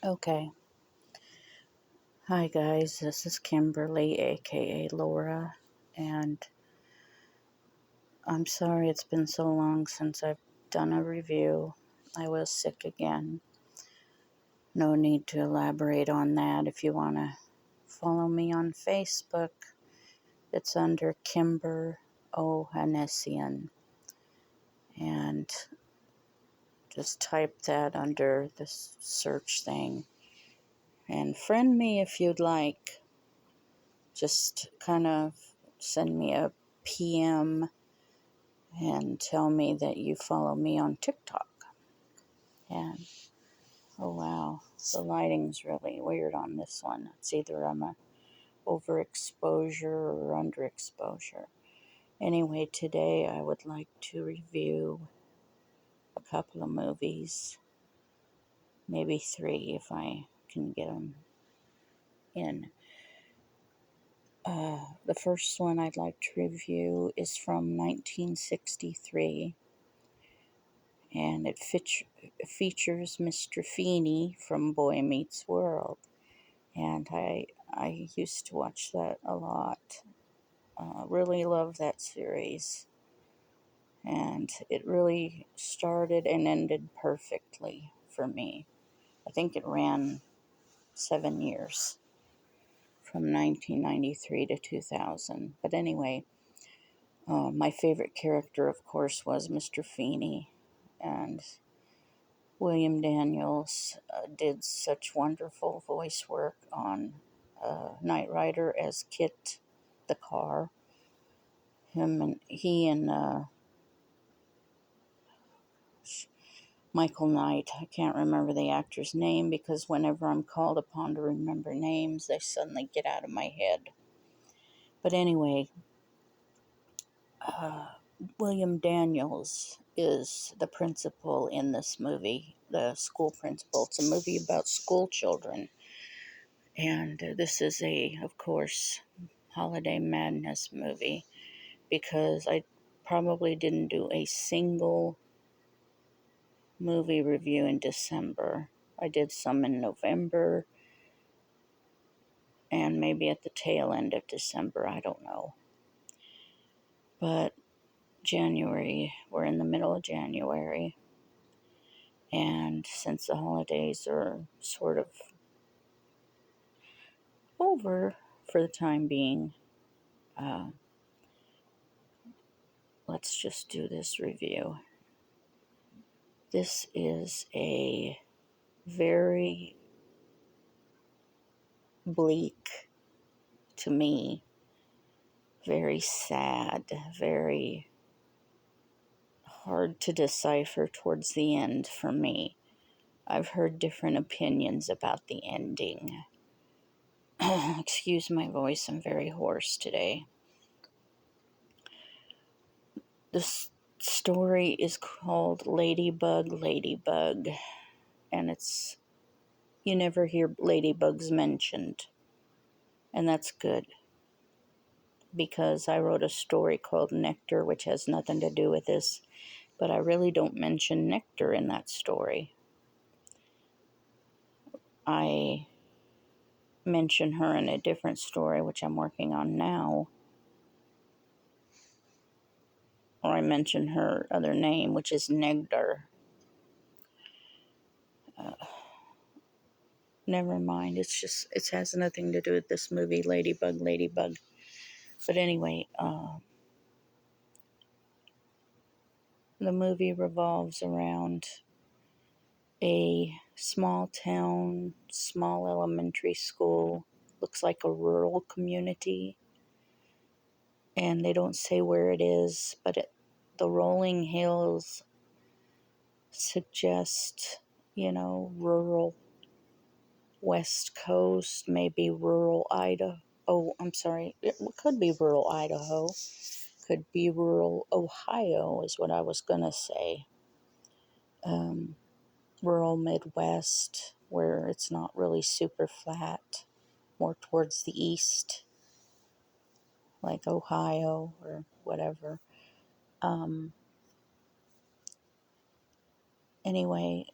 Okay. Hi guys, this is Kimberly, aka Laura, and I'm sorry it's been so long since I've done a review. I was sick again. No need to elaborate on that. If you want to follow me on Facebook, it's under Kimber Ohanessian, and just type that under the search thing. And friend me if you'd like. Just kind of send me a PM and tell me that you follow me on TikTok. And oh wow, the lighting's really weird on this one. It's either I'm a overexposure or underexposure. Anyway, today I would like to review a couple of movies, maybe 3 if I can get them in. The first one I'd like to review is from 1963. And it features Mr. Feeney from Boy Meets World. And I used to watch that a lot. Really love that series. And it really started and ended perfectly for me. I think it ran 7 years, from 1993 to 2000. But anyway, my favorite character, of course, was Mr. Feeney. And William Daniels did such wonderful voice work on Knight Rider as Kit the car. He and Michael Knight. I can't remember the actor's name because whenever I'm called upon to remember names, they suddenly get out of my head. But anyway, William Daniels is the principal in this movie, the school principal. It's a movie about school children. And this is of course, Holiday Madness movie because I probably didn't do a single movie review in December. I did some in November and maybe at the tail end of December, I don't know. But January, we're in the middle of January, and since the holidays are sort of over for the time being, let's just do this review. This is a very bleak to me, very sad, very hard to decipher towards the end for me. I've heard different opinions about the ending. Excuse my voice, I'm very hoarse today. This story is called Ladybug Ladybug, and you never hear ladybugs mentioned, and that's good. Because I wrote a story called Nectar, which has nothing to do with this, but I really don't mention Nectar in that story. I mention her in a different story, which I'm working on now, or I mention her other name, which is Negdar. Never mind, it has nothing to do with this movie, Ladybug Ladybug. But anyway, the movie revolves around a small town, small elementary school. Looks like a rural community. And they don't say where it is, but the rolling hills suggest, rural West Coast, maybe rural Idaho. Oh, I'm sorry. It could be rural Idaho. Could be rural Ohio is what I was going to say. Rural Midwest, where it's not really super flat, more towards the east, like Ohio or whatever. Anyway,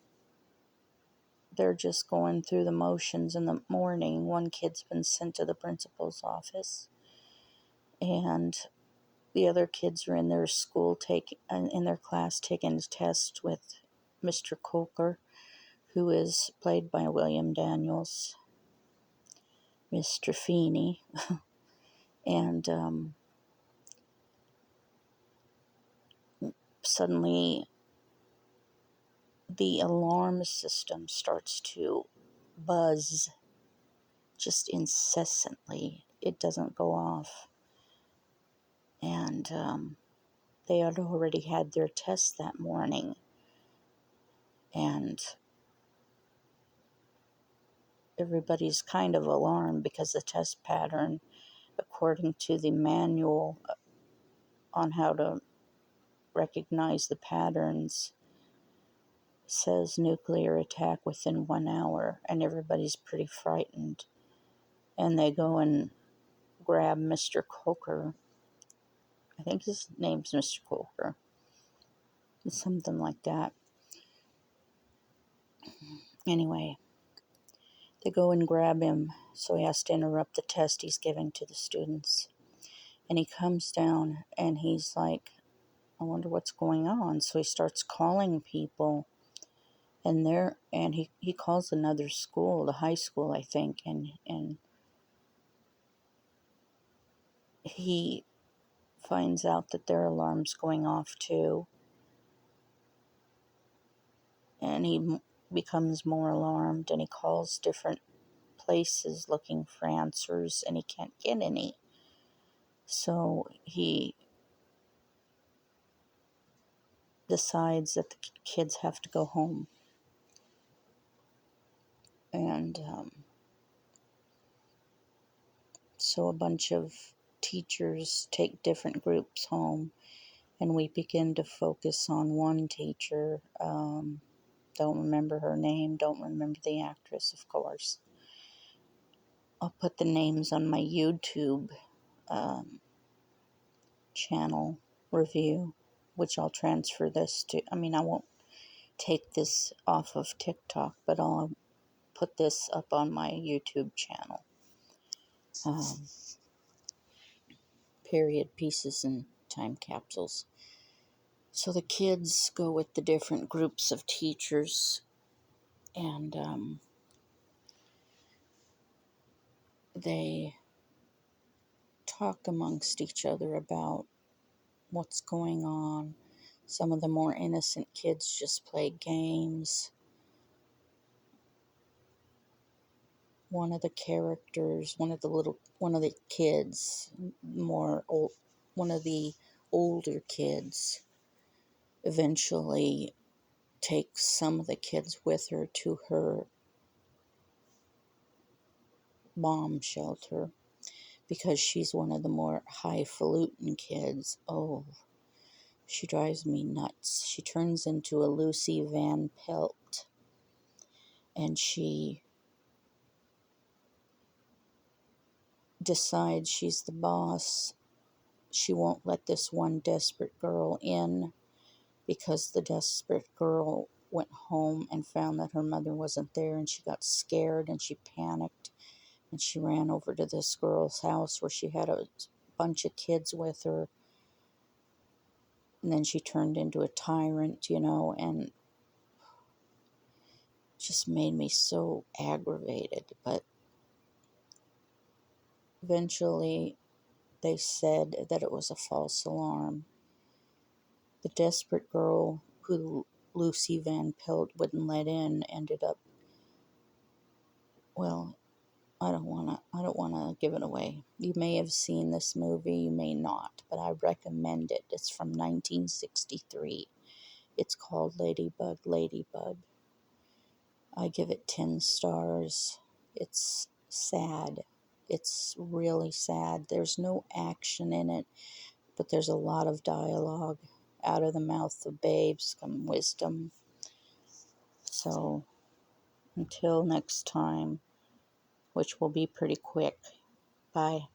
they're just going through the motions in the morning. One kid's been sent to the principal's office, and the other kids are in their in their class taking a test with Mr. Coker, who is played by William Daniels, Mr. Feeney, and suddenly the alarm system starts to buzz just incessantly. It doesn't go off. And they had already had their test that morning. And everybody's kind of alarmed because the test pattern, according to the manual on how to recognize the patterns, says nuclear attack within 1 hour. And everybody's pretty frightened. And they go and grab Mr. Coker. I think his name's Mr. Coker. Something like that. Anyway, they go and grab him, so he has to interrupt the test he's giving to the students. And he comes down and he's like, I wonder what's going on. So he starts calling people, and he calls another school, the high school, I think, and he finds out that their alarm's going off too. And he becomes more alarmed, and he calls different places looking for answers, and he can't get any. So he decides that the kids have to go home. And so a bunch of teachers take different groups home, and we begin to focus on one teacher. Don't remember her name, don't remember the actress, of course. I'll put the names on my YouTube channel review, which I'll transfer this to. I won't take this off of TikTok, but I'll put this up on my YouTube channel. Period pieces and time capsules. So the kids go with the different groups of teachers, and they talk amongst each other about what's going on. Some of the more innocent kids just play games. One of the characters, one of the kids, one of the older kids, eventually takes some of the kids with her to her bomb shelter, because she's one of the more highfalutin kids. Oh, she drives me nuts. She turns into a Lucy Van Pelt, and she decides she's the boss. She won't let this one desperate girl in, because the desperate girl went home and found that her mother wasn't there, and she got scared and she panicked, and she ran over to this girl's house where she had a bunch of kids with her. And then she turned into a tyrant, and just made me so aggravated. But eventually they said that it was a false alarm. The desperate girl who Lucy Van Pelt wouldn't let in ended up, well, I don't wanna give it away. You may have seen this movie, you may not, but I recommend it. It's from 1963. It's called Ladybug Ladybug. I give it 10 stars. It's sad. It's really sad. There's no action in it, but there's a lot of dialogue. Out of the mouth of babes come wisdom. So, until next time, which will be pretty quick. Bye.